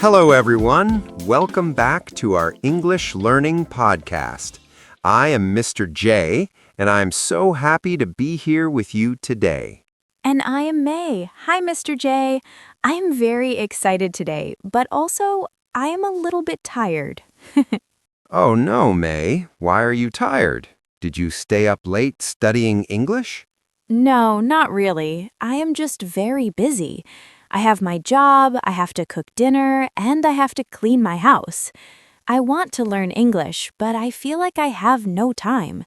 Hello, everyone. Welcome back to our English Learning Podcast. I am Mr. J, and I'm so happy to be here with you today. And I am May. Hi, Mr. J. I am very excited today, but also I am a little bit tired. Oh, no, May. Why are you tired? Did you stay up late studying English? No, not really. I am just very busy. I have my job, I have to cook dinner, and I have to clean my house. I want to learn English, but I feel like I have no time.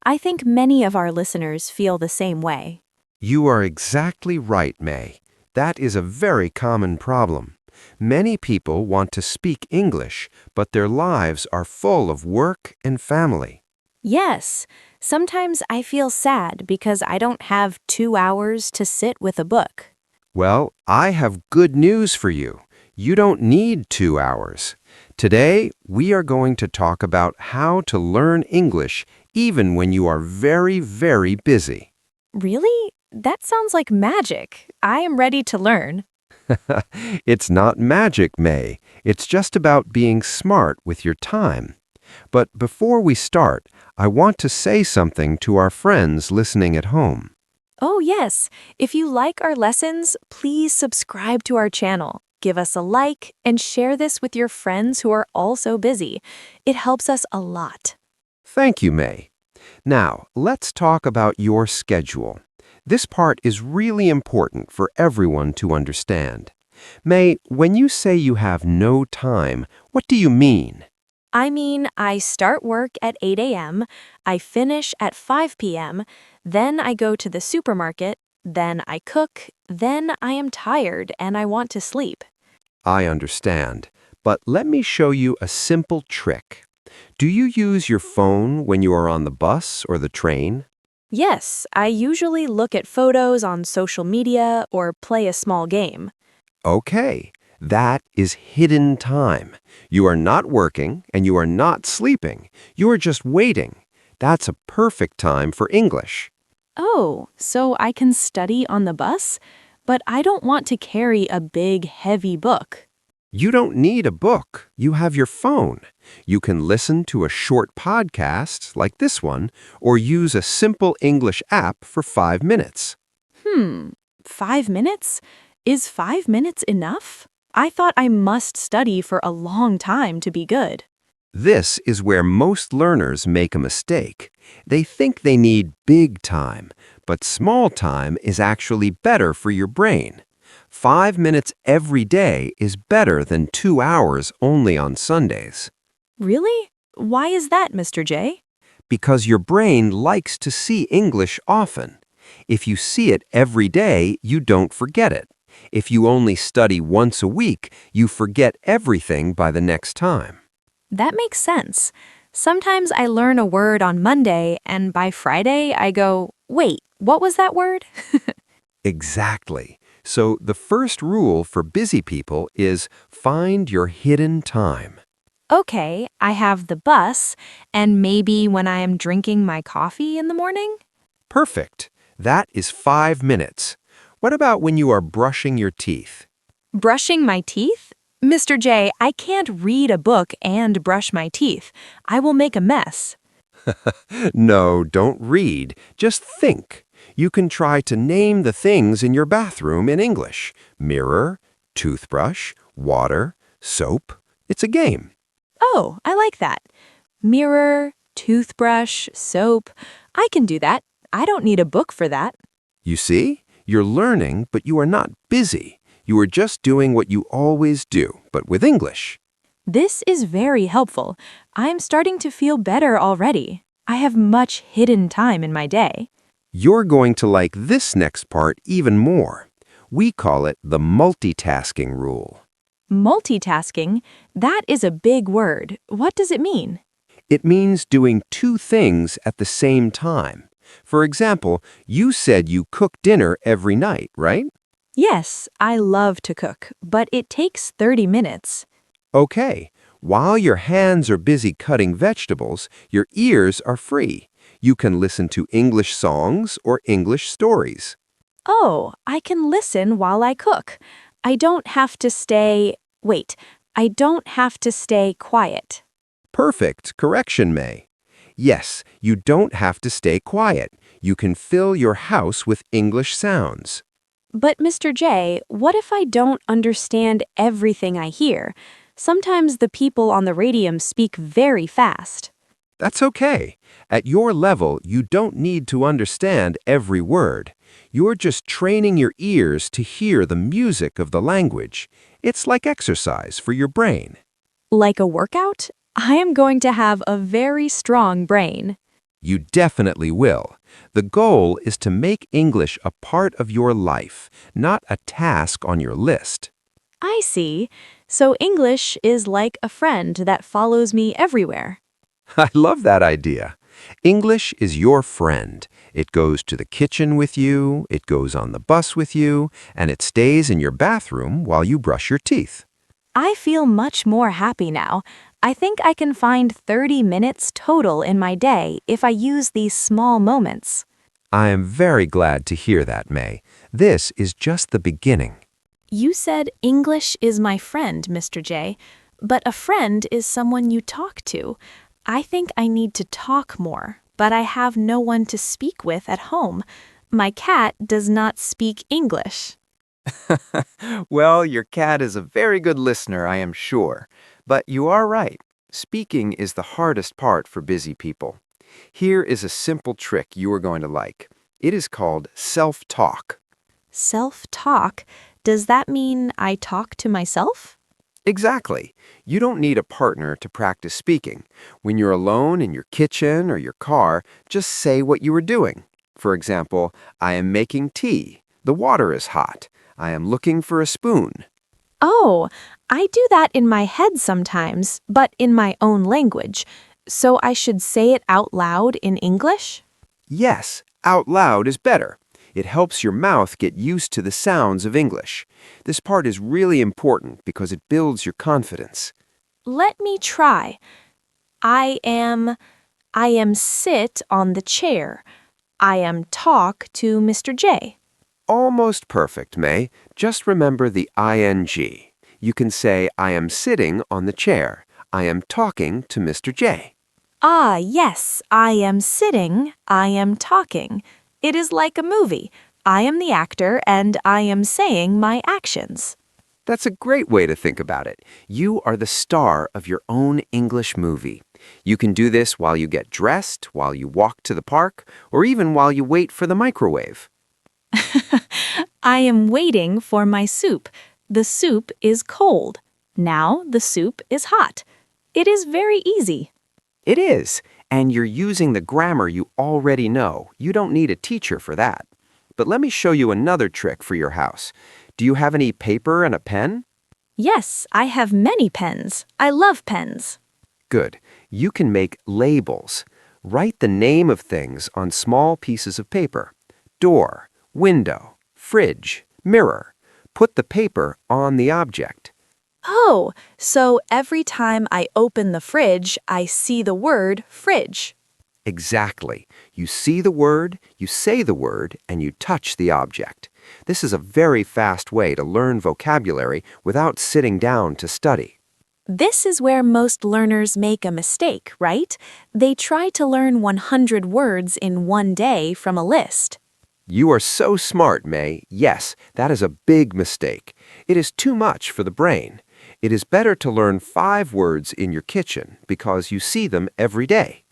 I think many of our listeners feel the same way. You are exactly right, May. That is a very common problem. Many people want to speak English, but their lives are full of work and family. Yes, sometimes I feel sad because I don't have 2 hours to sit with a book. Well, I have good news for you. You don't need 2 hours. Today, we are going to talk about how to learn English even when you are very, very busy. Really? That sounds like magic. I am ready to learn. It's not magic, May. It's just about being smart with your time. But before we start, I want to say something to our friends listening at home. Oh, yes. If you like our lessons, please subscribe to our channel. Give us a like and share this with your friends who are also busy. It helps us a lot. Thank you, May. Now, let's talk about your schedule. This part is really important for everyone to understand. May, when you say you have no time, what do you mean? I mean, I start work at 8 a.m., I finish at 5 p.m., then I go to the supermarket, then I cook, then I am tired and I want to sleep. I understand, but let me show you a simple trick. Do you use your phone when you are on the bus or the train? Yes, I usually look at photos on social media or play a small game. Okay, that is hidden time. You are not working and you are not sleeping. You are just waiting. That's a perfect time for English. Oh, so I can study on the bus? But I don't want to carry a big, heavy book. You don't need a book. You have your phone. You can listen to a short podcast like this one or use a simple English app for 5 minutes. 5 minutes? Is 5 minutes enough? I thought I must study for a long time to be good. This is where most learners make a mistake. They think they need big time, but small time is actually better for your brain. 5 minutes every day is better than 2 hours only on Sundays. Really? Why is that, Mr. J? Because your brain likes to see English often. If you see it every day, you don't forget it. If you only study once a week, you forget everything by the next time. That makes sense. Sometimes I learn a word on Monday, and by Friday I go, wait, what was that word? Exactly. So the first rule for busy people is find your hidden time. Okay, I have the bus, and maybe when I am drinking my coffee in the morning? Perfect. That is 5 minutes. What about when you are brushing your teeth? Brushing my teeth? Mr. J, I can't read a book and brush my teeth. I will make a mess. No, don't read. Just think. You can try to name the things in your bathroom in English. Mirror, toothbrush, water, soap. It's a game. Oh, I like that. Mirror, toothbrush, soap. I can do that. I don't need a book for that. You see? You're learning, but you are not busy. You are just doing what you always do, but with English. This is very helpful. I'm starting to feel better already. I have much hidden time in my day. You're going to like this next part even more. We call it the multitasking rule. Multitasking? That is a big word. What does it mean? It means doing two things at the same time. For example, you said you cook dinner every night, right? Yes, I love to cook, but it takes 30 minutes. Okay, while your hands are busy cutting vegetables, your ears are free. You can listen to English songs or English stories. Oh, I can listen while I cook. I don't have to stay... Wait, I don't have to stay quiet. Perfect correction, May. Yes, you don't have to stay quiet. You can fill your house with English sounds. But Mr. J, what if I don't understand everything I hear? Sometimes the people on the radio speak very fast. That's okay. At your level, you don't need to understand every word. You're just training your ears to hear the music of the language. It's like exercise for your brain. Like a workout? I am going to have a very strong brain. You definitely will. The goal is to make English a part of your life, not a task on your list. I see. So English is like a friend that follows me everywhere. I love that idea. English is your friend. It goes to the kitchen with you, it goes on the bus with you, and it stays in your bathroom while you brush your teeth. I feel much more happy now. I think I can find 30 minutes total in my day if I use these small moments. I am very glad to hear that, May. This is just the beginning. You said English is my friend, Mr. J, but a friend is someone you talk to. I think I need to talk more, but I have no one to speak with at home. My cat does not speak English. Well, your cat is a very good listener, I am sure. But you are right. Speaking is the hardest part for busy people. Here is a simple trick you are going to like. It is called self-talk. Self-talk? Does that mean I talk to myself? Exactly. You don't need a partner to practice speaking. When you're alone in your kitchen or your car, just say what you are doing. For example, I am making tea. The water is hot. I am looking for a spoon. Oh, I do that in my head sometimes, but in my own language. So I should say it out loud in English? Yes, out loud is better. It helps your mouth get used to the sounds of English. This part is really important because it builds your confidence. Let me try. I am sit on the chair. I am talk to Mr. J. Almost perfect, May. Just remember the ing. You can say, I am sitting on the chair. I am talking to Mr. J. Ah, yes, I am sitting, I am talking. It is like a movie. I am the actor and I am saying my actions. That's a great way to think about it. You are the star of your own English movie. You can do this while you get dressed, while you walk to the park, or even while you wait for the microwave. I am waiting for my soup. The soup is cold. Now the soup is hot. It is very easy. It is, and you're using the grammar you already know. You don't need a teacher for that. But let me show you another trick for your house. Do you have any paper and a pen? Yes, I have many pens. I love pens. Good. You can make labels. Write the name of things on small pieces of paper. Door, window, fridge, mirror. Put the paper on the object. Oh, so every time I open the fridge, I see the word fridge. Exactly. You see the word, you say the word, and you touch the object. This is a very fast way to learn vocabulary without sitting down to study. This is where most learners make a mistake, right? They try to learn 100 words in one day from a list. You are so smart, May. Yes, that is a big mistake. It is too much for the brain. It is better to learn 5 words in your kitchen because you see them every day.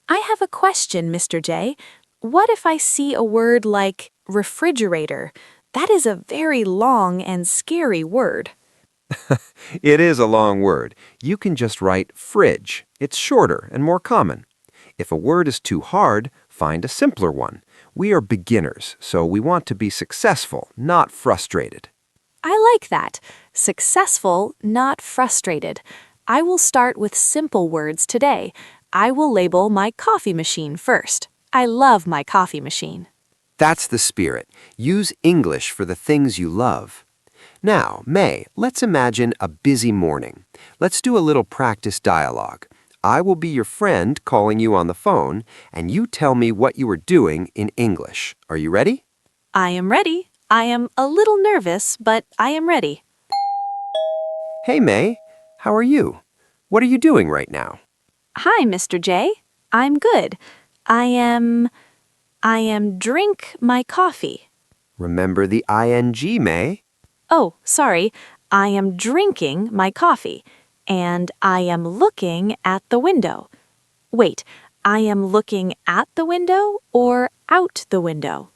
I have a question, Mr. J. What if I see a word like refrigerator? That is a very long and scary word. It is a long word. You can just write fridge. It's shorter and more common. If a word is too hard, find a simpler one. We are beginners, so we want to be successful, not frustrated. I like that. Successful, not frustrated. I will start with simple words today. I will label my coffee machine first. I love my coffee machine. That's the spirit. Use English for the things you love. Now, May, let's imagine a busy morning. Let's do a little practice dialogue. I will be your friend calling you on the phone, and you tell me what you are doing in English. Are you ready? I am ready. I am a little nervous, but I am ready. Hey, May. How are you? What are you doing right now? Hi, Mr. J. I'm good. I am drink my coffee. Remember the ing, May? Oh, sorry. I am drinking my coffee. And I am looking at the window. Wait, I am looking at the window or out the window?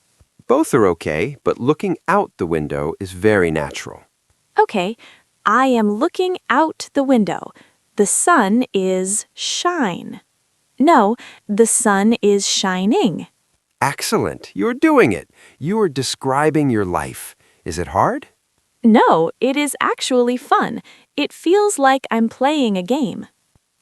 Both are okay, but looking out the window is very natural. Okay, I am looking out the window. The sun is shine. No, the sun is shining. Excellent. You're doing it. You are describing your life. Is it hard? No, it is actually fun. It feels like I'm playing a game.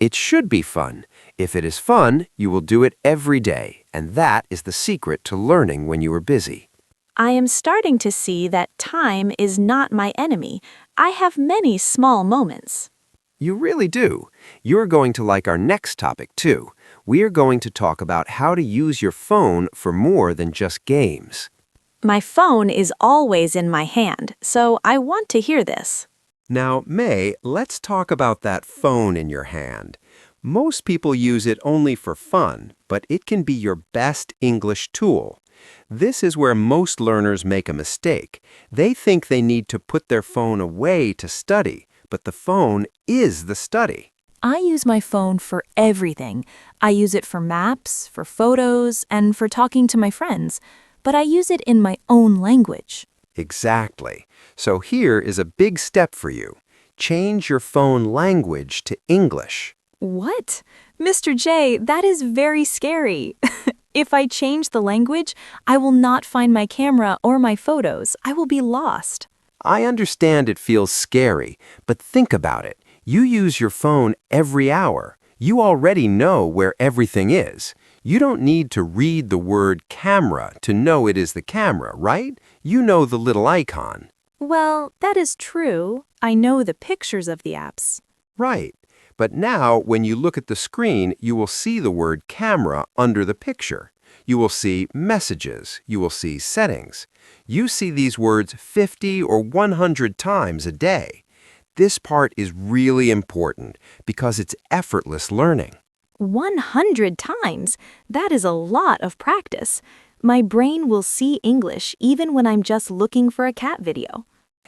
It should be fun. If it is fun, you will do it every day, and that is the secret to learning when you are busy. I am starting to see that time is not my enemy. I have many small moments. You really do. You're going to like our next topic, too. We are going to talk about how to use your phone for more than just games. My phone is always in my hand, so I want to hear this. Now, May, let's talk about that phone in your hand. Most people use it only for fun, but it can be your best English tool. This is where most learners make a mistake. They think they need to put their phone away to study, but the phone is the study. I use my phone for everything. I use it for maps, for photos, and for talking to my friends. But I use it in my own language. Exactly. So here is a big step for you. Change your phone language to English. What? Mr. J, that is very scary. If I change the language, I will not find my camera or my photos. I will be lost. I understand it feels scary, but think about it. You use your phone every hour. You already know where everything is. You don't need to read the word camera to know it is the camera, right? You know the little icon. Well, that is true. I know the pictures of the apps. Right. But now, when you look at the screen, you will see the word camera under the picture. You will see messages. You will see settings. You see these words 50 or 100 times a day. This part is really important because it's effortless learning. 100 times? That is a lot of practice. My brain will see English even when I'm just looking for a cat video.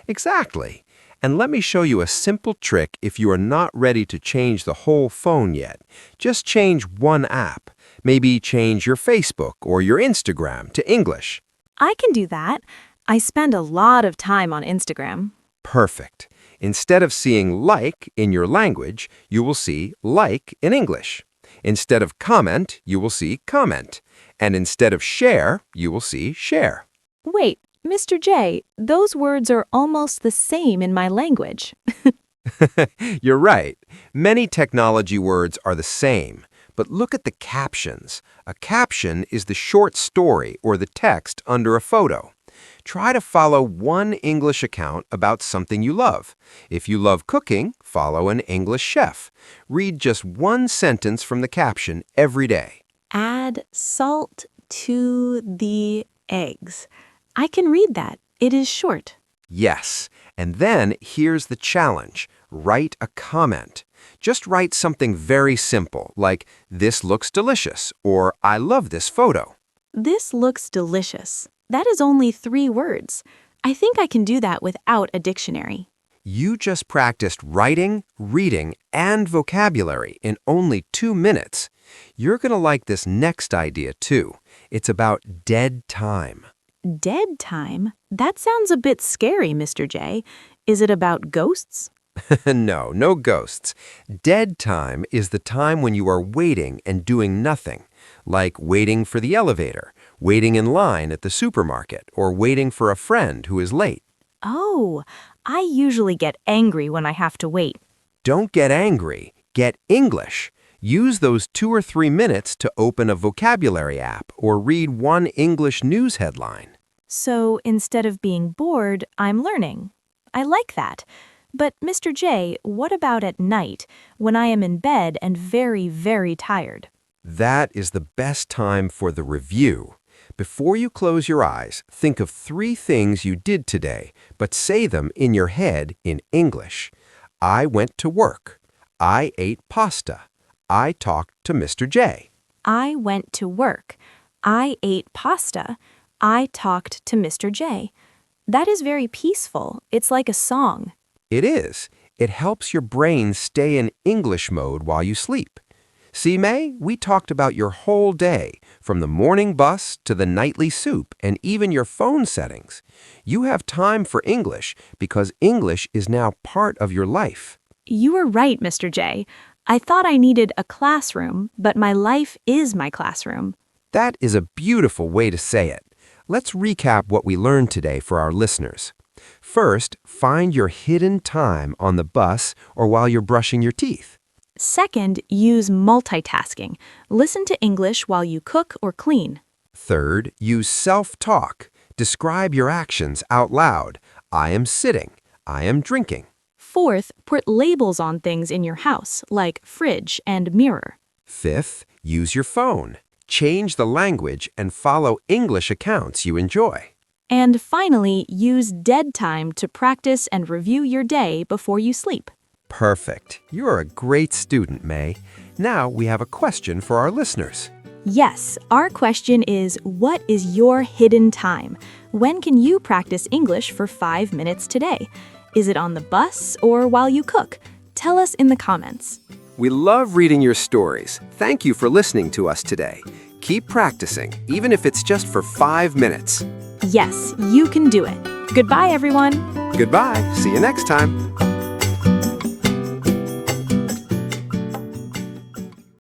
Exactly. And let me show you a simple trick if you are not ready to change the whole phone yet. Just change one app. Maybe change your Facebook or your Instagram to English. I can do that. I spend a lot of time on Instagram. Perfect. Instead of seeing like in your language, you will see like in English. Instead of comment, you will see comment. And instead of share, you will see share. Wait, Mr. J, those words are almost the same in my language. You're right. Many technology words are the same. But look at the captions. A caption is the short story or the text under a photo. Try to follow one English account about something you love. If you love cooking, follow an English chef. Read just one sentence from the caption every day. Add salt to the eggs. I can read that. It is short. Yes. And then here's the challenge. Write a comment. Just write something very simple, like, "This looks delicious," or "I love this photo." This looks delicious. That is only 3 words. I think I can do that without a dictionary. You just practiced writing, reading, and vocabulary in only 2 minutes. You're going to like this next idea, too. It's about dead time. Dead time? That sounds a bit scary, Mr. J. Is it about ghosts? No, no ghosts. Dead time is the time when you are waiting and doing nothing, like waiting for the elevator, waiting in line at the supermarket, or waiting for a friend who is late. Oh, I usually get angry when I have to wait. Don't get angry. Get English. Use those 2 or 3 minutes to open a vocabulary app or read one English news headline. So instead of being bored, I'm learning. I like that. But Mr. J, what about at night, when I am in bed and very, very tired? That is the best time for the review. Before you close your eyes, think of 3 things you did today, but say them in your head in English. I went to work. I ate pasta. I talked to Mr. J. I went to work. I ate pasta. I talked to Mr. J. That is very peaceful. It's like a song. It is. It helps your brain stay in English mode while you sleep. See, May, we talked about your whole day, from the morning bus to the nightly soup and even your phone settings. You have time for English because English is now part of your life. You were right, Mr. J. I thought I needed a classroom, but my life is my classroom. That is a beautiful way to say it. Let's recap what we learned today for our listeners. First, find your hidden time on the bus or while you're brushing your teeth. Second, use multitasking. Listen to English while you cook or clean. Third, use self-talk. Describe your actions out loud. I am sitting. I am drinking. Fourth, put labels on things in your house, like fridge and mirror. Fifth, use your phone. Change the language and follow English accounts you enjoy. And finally, use dead time to practice and review your day before you sleep. Perfect. You're a great student, May. Now we have a question for our listeners. Yes, our question is, what is your hidden time? When can you practice English for 5 minutes today? Is it on the bus or while you cook? Tell us in the comments. We love reading your stories. Thank you for listening to us today. Keep practicing, even if it's just for 5 minutes. Yes, you can do it. Goodbye, everyone. Goodbye. See you next time.